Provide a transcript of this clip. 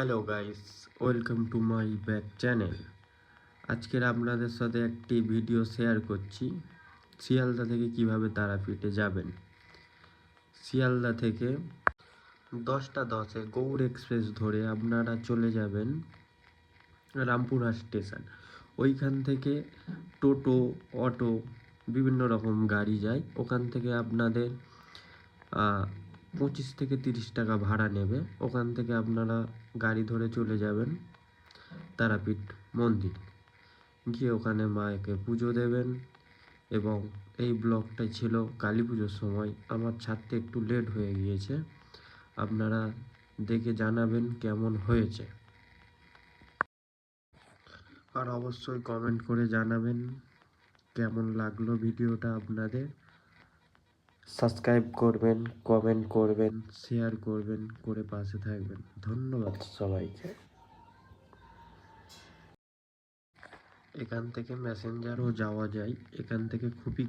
Hello guys, welcome to my back channel. আজকের আপনাদের সাথে একটি ভিডিও শেয়ার করছি শিয়ালদা থেকে কিভাবে তারাপীঠে যাবেন। শিয়ালদা থেকে 10:10-এ গৌড় এক্সপ্রেস ধরে আপনারা চলে যাবেন রামপুরহাট স্টেশন। ওইখান থেকে টোটো, অটো, বিভিন্ন রকম গাড়ি যায়। ওখান থেকে আপনাদের 25 থেকে 30 টাকা ভাড়া নেবে। ওখান থেকে আপনারা গাড়ি ধরে চলে যাবেন তারাপীঠ মন্দির, গিয়ে ওখানে মাকে পুজো দেবেন। এবং এই ব্লগটা ছিল কালী পুজোর সময়, আমার ছাড়তে একটু লেট হয়ে গিয়েছে। আপনারা দেখে জানাবেন কেমন হয়েছে, আর অবশ্যই কমেন্ট করে জানাবেন কেমন লাগলো ভিডিওটা আপনাদের। সাবস্ক্রাইব করবেন, কমেন্ট করবেন, শেয়ার করবেন, করে পাশে থাকবেন। ধন্যবাদ সবাইকে। এখান থেকে মেসেঞ্জারও যাওয়া যায়, এখান থেকে খুবই